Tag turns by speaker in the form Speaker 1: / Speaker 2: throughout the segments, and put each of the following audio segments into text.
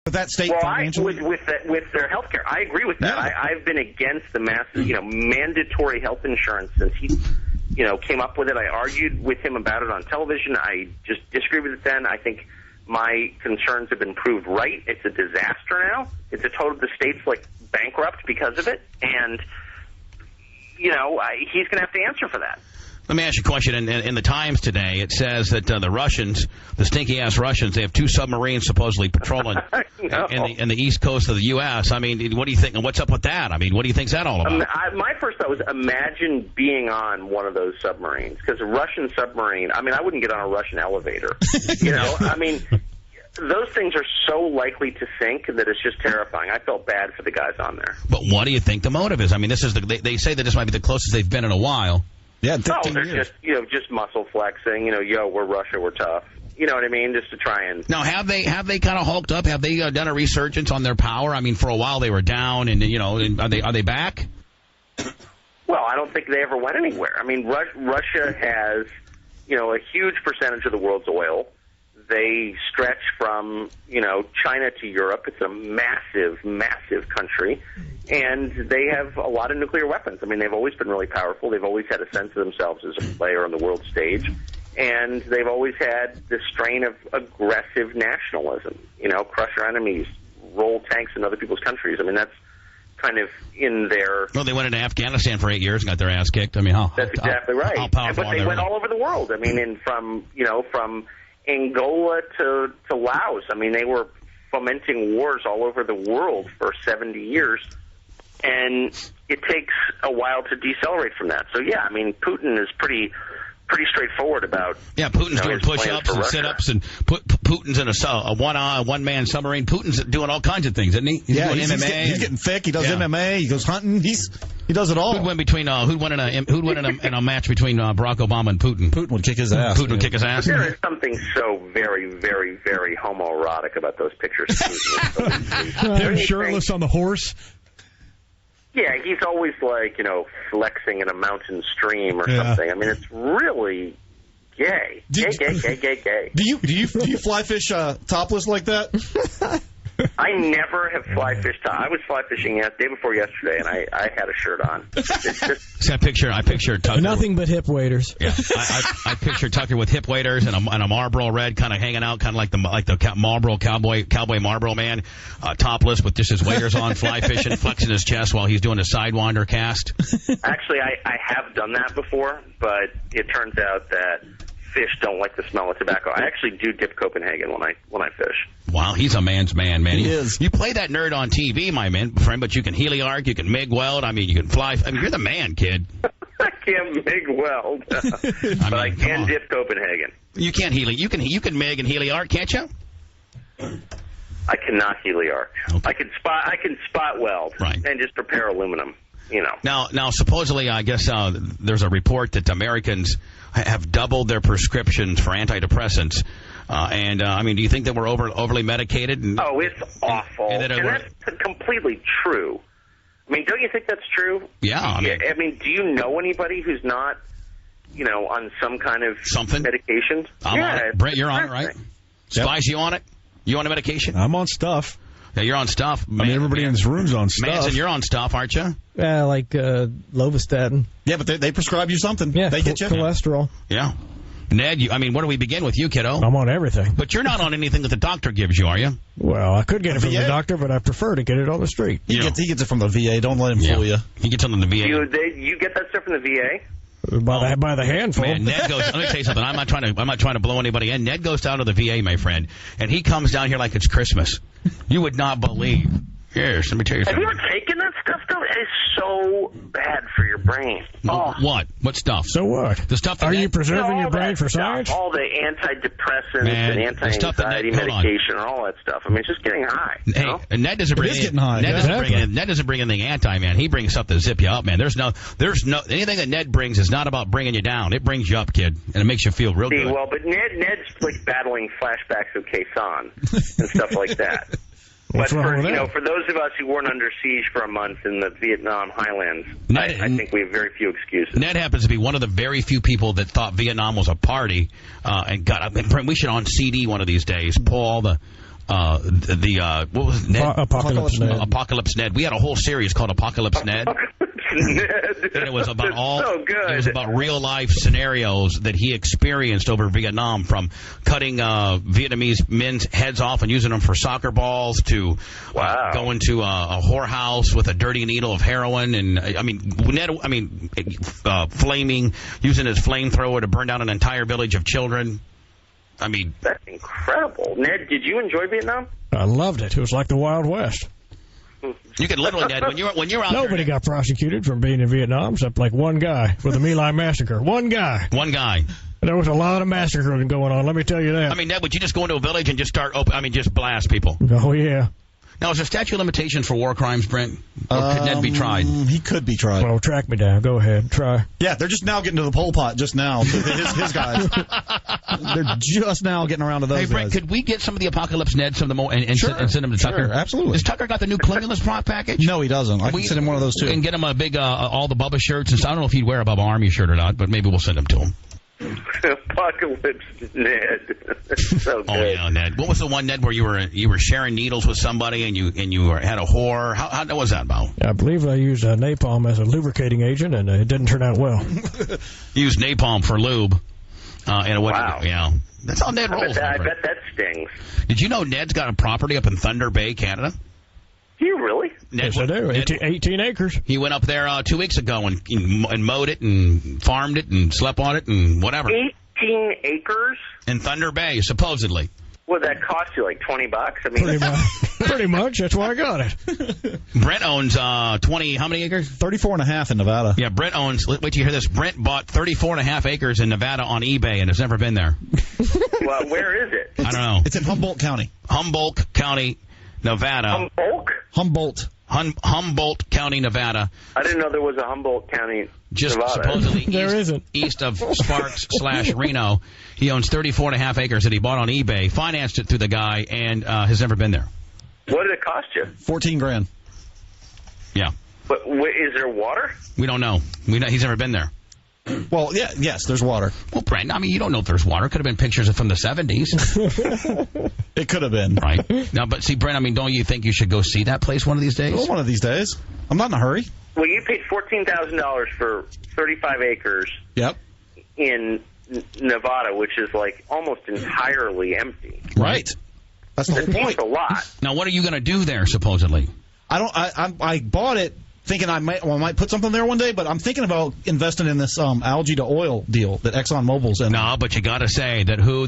Speaker 1: But that state financially?
Speaker 2: With their health care, I agree with that.
Speaker 1: Yeah.
Speaker 2: I've been against the massive, mandatory health insurance since he, came up with it. I argued with him about it on television. I just disagreed with it then. I think my concerns have been proved right. It's a disaster now. It's the state's like bankrupt because of it, and he's going to have to answer for that.
Speaker 3: Let me ask you a question. In the Times today, it says that the Russians, the stinky-ass Russians, they have 2 submarines supposedly patrolling in the east coast of the U.S. I mean, what do you think? What's up with that? I mean, what do you think's that all about?
Speaker 2: My first thought was imagine being on one of those submarines, because a Russian submarine, I wouldn't get on a Russian elevator. Those things are so likely to sink that it's just terrifying. I felt bad for the guys on there.
Speaker 3: But what do you think the motive is? I mean, this is they say that this might be the closest they've been in a while.
Speaker 1: Yeah,
Speaker 2: they're just muscle flexing. We're Russia, we're tough. You know what I mean? Just to try and.
Speaker 3: Now, have they kind of hulked up? Have they done a resurgence on their power? I mean, for a while they were down, and are they back?
Speaker 2: Well, I don't think they ever went anywhere. I mean, Russia has a huge percentage of the world's oil. They stretch from, China to Europe. It's a massive, massive country. And they have a lot of nuclear weapons. I mean, they've always been really powerful. They've always had a sense of themselves as a player on the world stage. And they've always had this strain of aggressive nationalism. Crush our enemies, roll tanks in other people's countries. I mean, that's kind of in their...
Speaker 3: Well, they went into Afghanistan for 8 years and got their ass kicked. I mean,
Speaker 2: That's exactly right.
Speaker 3: How powerful
Speaker 2: but they went all over the world. I mean, from Angola to Laos. I mean, they were fomenting wars all over the world for 70 years, and it takes a while to decelerate from that. So, yeah, I mean, Putin is pretty straightforward about...
Speaker 3: Yeah, Putin's doing push-ups and sit-ups, and Putin's in a one-man submarine. Putin's doing all kinds of things, isn't he? He's doing MMA.
Speaker 1: He's getting thick. He does MMA. He goes hunting. He does it all.
Speaker 3: Who'd win in a match between Barack Obama and Putin?
Speaker 1: Putin would kick his ass.
Speaker 3: Putin would kick his ass.
Speaker 2: There is something so very, very, very homoerotic about those pictures.
Speaker 4: Him shirtless on the horse.
Speaker 2: Yeah, he's always flexing in a mountain stream or something. I mean, it's really gay. Gay.
Speaker 1: Do you fly fish topless like that?
Speaker 2: I never have fly fished. I was fly fishing day before yesterday, and I had a shirt on. It's just...
Speaker 3: See, I picture Tucker.
Speaker 4: Nothing but hip waders.
Speaker 3: Yeah, I picture Tucker with hip waders and a Marlboro Red, kind of hanging out, kind of like the Marlboro cowboy Marlboro man, topless with just his waders on, fly fishing, flexing his chest while he's doing a Sidewinder cast.
Speaker 2: Actually, I have done that before, but it turns out that fish don't like the smell of tobacco. I actually do dip Copenhagen when I fish.
Speaker 3: Wow, he's a man's man, man.
Speaker 1: He is.
Speaker 3: You play that nerd on TV, my friend, but you can heli arc, you can MIG weld. I mean, you can fly. I mean, you're the man, kid.
Speaker 2: I can't MIG weld, but I can dip Copenhagen.
Speaker 3: You can't heli. You can MIG and heli arc, can't you?
Speaker 2: I cannot heli arc. Okay. I can spot weld and just prepare aluminum.
Speaker 3: Now, supposedly, I guess there's a report that Americans have doubled their prescriptions for antidepressants. Do you think that we're overly medicated?
Speaker 2: It's awful. And that's completely true. I mean, don't you think that's true?
Speaker 3: Yeah. I
Speaker 2: mean, do you know anybody who's not, on some kind of medication?
Speaker 3: I'm on it. Brett, you're on it, right? Spice, you on it? You on a medication?
Speaker 4: I'm on stuff.
Speaker 3: Yeah, you're on stuff.
Speaker 4: Everybody in this room's on stuff.
Speaker 3: Manson, you're on stuff, aren't you?
Speaker 4: Yeah, like lovastatin.
Speaker 1: Yeah, but they prescribe you something.
Speaker 4: Yeah,
Speaker 1: they get you
Speaker 4: cholesterol.
Speaker 3: Yeah. Ned, where do we begin with you, kiddo?
Speaker 4: I'm on everything.
Speaker 3: But you're not on anything that the doctor gives you, are you?
Speaker 4: Well, I could get it from the doctor, but I prefer to get it on the street.
Speaker 1: He gets it from the VA. Don't let him fool you.
Speaker 3: He gets it from the VA.
Speaker 2: You get that stuff from the VA?
Speaker 4: By the handful.
Speaker 3: Man, Ned goes. Let me tell you something. I'm not trying to blow anybody in. Ned goes down to the VA, my friend, and he comes down here like it's Christmas. You would not believe. Yes, let me tell you something.
Speaker 2: Have you ever taken that stuff, though? It is so bad for your brain.
Speaker 3: What? What stuff?
Speaker 4: So what?
Speaker 3: The stuff that
Speaker 4: Are you preserving your brain for science?
Speaker 2: All the antidepressants and anti-anxiety medication and all that stuff. I mean, it's just getting high.
Speaker 3: Hey, and Ned doesn't bring Ned doesn't bring anything anti, man. He brings stuff to zip you up, man. There's no anything that Ned brings is not about bringing you down. It brings you up, kid, and it makes you feel real good.
Speaker 2: Well, but Ned's like battling flashbacks of Quezon and stuff like that. But for those of us who weren't under siege for a month in the Vietnam highlands, I think we have very few excuses.
Speaker 3: Ned happens to be one of the very few people that thought Vietnam was a party, and God, we should on CD one of these days pull all what was it, Ned?
Speaker 4: Apocalypse Ned.
Speaker 3: Apocalypse Ned. We had a whole series called Apocalypse Ned. And it was about It was about real life scenarios that he experienced over Vietnam, from cutting Vietnamese men's heads off and using them for soccer balls to going to a whorehouse with a dirty needle of heroin, and flaming, using his flamethrower to burn down an entire village of children. I mean,
Speaker 2: that's incredible. Ned, did you enjoy Vietnam?
Speaker 4: I loved it. It was like the Wild West.
Speaker 3: You could literally, Ned, when you're out
Speaker 4: Nobody got prosecuted from being in Vietnam except like one guy for the My Lai massacre. One guy. There was a lot of massacring going on, let me tell you that.
Speaker 3: I mean, Ned, would you just go into a village and just start just blast people?
Speaker 4: Oh, yeah.
Speaker 3: Now, is there statute of limitations for war crimes, Brent? Or could Ned be tried?
Speaker 1: He could be tried.
Speaker 4: Well, track me down. Go ahead. Try.
Speaker 1: Yeah, they're just now getting to the Pol Pot just now. His guys. They're just now getting around to those
Speaker 3: guys. Hey, Brent, could we get some of the Apocalypse Ned, some of the more, and send them to Tucker?
Speaker 1: Sure, absolutely.
Speaker 3: Has Tucker got the new Cleanliness package?
Speaker 1: No, he doesn't. I can send him one of those, too.
Speaker 3: And get him a big, all the Bubba shirts. And I don't know if he'd wear a Bubba Army shirt or not, but maybe we'll send them to him.
Speaker 2: Apocalypse Ned. So good.
Speaker 3: Oh yeah, Ned. What was the one, Ned, where you were sharing needles with somebody and you had a whore? How was that about?
Speaker 4: I believe I used napalm as a lubricating agent, and it didn't turn out well.
Speaker 3: You used napalm for lube.
Speaker 2: Wow.
Speaker 3: Yeah. That's how Ned rolls.
Speaker 2: I bet that stings.
Speaker 3: Did you know Ned's got a property up in Thunder Bay, Canada?
Speaker 2: Do you really?
Speaker 4: Yes, I do. 18 acres.
Speaker 3: He went up there 2 weeks ago and mowed it and farmed it and slept on it and whatever.
Speaker 2: 18 acres?
Speaker 3: In Thunder Bay, supposedly.
Speaker 2: Would that cost you like $20? I mean,
Speaker 4: pretty much. That's why I got it.
Speaker 3: Brent owns 20. How many acres?
Speaker 1: 34.5 in Nevada.
Speaker 3: Yeah, Brent owns. Wait till you hear this. Brent bought 34.5 acres in Nevada on eBay and has never been there.
Speaker 2: Well, where is it?
Speaker 3: I don't know.
Speaker 1: It's in Humboldt County.
Speaker 3: Humboldt County, Nevada. Humboldt County, Nevada.
Speaker 2: I didn't know there was a Humboldt County,
Speaker 3: just
Speaker 2: Nevada.
Speaker 3: Supposedly east of Sparks/Reno. He owns 34.5 acres that he bought on eBay, financed it through the guy, and has never been there.
Speaker 2: What did it cost you?
Speaker 1: $14,000.
Speaker 3: Yeah.
Speaker 2: But is there water?
Speaker 3: We don't know. He's never been there.
Speaker 1: Well, yes, there's water.
Speaker 3: Well, Brent, I mean, you don't know if there's water. It could have been pictures from the 70s.
Speaker 1: It could have been.
Speaker 3: Right. Now, but see, Brent, I mean, don't you think you should go see that place one of these days?
Speaker 1: Well, one of these days. I'm not in a hurry.
Speaker 2: Well, you paid $14,000 for 35 acres.
Speaker 1: Yep.
Speaker 2: In Nevada, which is like almost entirely empty.
Speaker 1: Right. That's the whole point.
Speaker 2: That's a lot.
Speaker 3: Now, what are you going to do there, supposedly?
Speaker 1: I bought it thinking I might put something there one day, but I'm thinking about investing in this algae to oil deal that ExxonMobil's in.
Speaker 3: No, but you got to say that who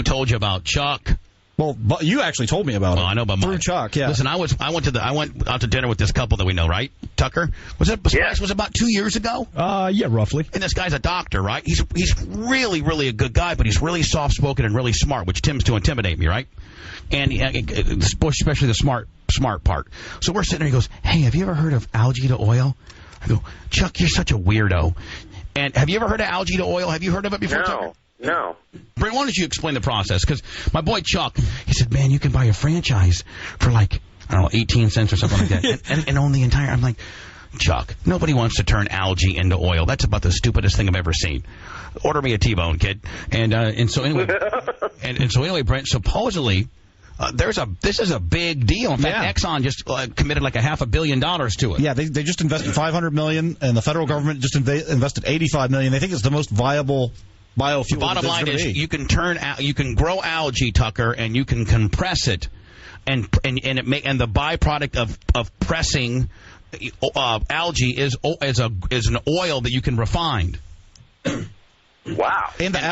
Speaker 3: told you about Chuck?
Speaker 1: Well, but you actually told me about it.
Speaker 3: Well, I know about
Speaker 1: through Chuck. Yeah.
Speaker 3: Listen, I went out to dinner with this couple that we know, right? Tucker. Was it about 2 years ago?
Speaker 4: Yeah, roughly.
Speaker 3: And this guy's a doctor, right? He's really, really a good guy, but he's really soft spoken and really smart, which tends to intimidate me, right? And especially the smart part. So we're sitting there. He goes, "Hey, have you ever heard of algae to oil?" I go, "Chuck, you're such a weirdo." And have you ever heard of algae to oil? Have you heard of it before, Tucker?
Speaker 2: No.
Speaker 3: Brent, why don't you explain the process? Because my boy Chuck, he said, "Man, you can buy a franchise for like, I don't know, 18 cents or something like that, and own the entire." I'm like, Chuck, nobody wants to turn algae into oil. That's about the stupidest thing I've ever seen. Order me a T-bone, kid. And so anyway, Brent, supposedly. This is a big deal. In fact, Exxon just committed like $500 million to it.
Speaker 1: Yeah, they just invested $500 million, and the federal government just invested $85 million. They think it's the most viable biofuel.
Speaker 3: The bottom line is you can grow algae, Tucker, and you can compress it, and the byproduct of pressing algae is an oil that you can refine.
Speaker 2: Wow!
Speaker 1: And the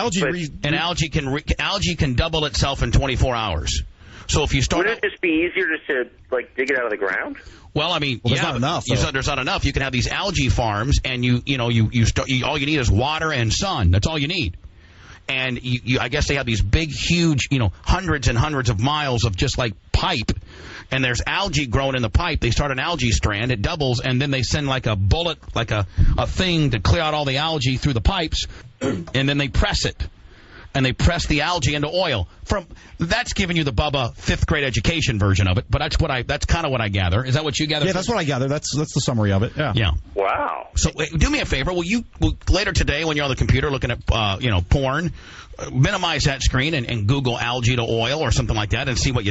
Speaker 3: algae can double itself in 24 hours. So if you start,
Speaker 2: would it just be easier to like dig it out of the ground?
Speaker 3: Well, I mean,
Speaker 1: there's not enough.
Speaker 3: There's not enough. You can have these algae farms, and all you need is water and sun. That's all you need. And I guess they have these big, huge, hundreds and hundreds of miles of just like pipe, and there's algae growing in the pipe. They start an algae strand, it doubles, and then they send like a bullet, like a thing to clear out all the algae through the pipes, and then they press it. And they press the algae into oil. That's giving you the Bubba 5th grade education version of it, but that's kind of what I gather. Is that what you gather?
Speaker 1: Yeah, that's what I gather. That's the summary of it. Yeah.
Speaker 2: Wow.
Speaker 3: So do me a favor. Will you later today when you're on the computer looking at porn, minimize that screen and Google algae to oil or something like that and see what you think.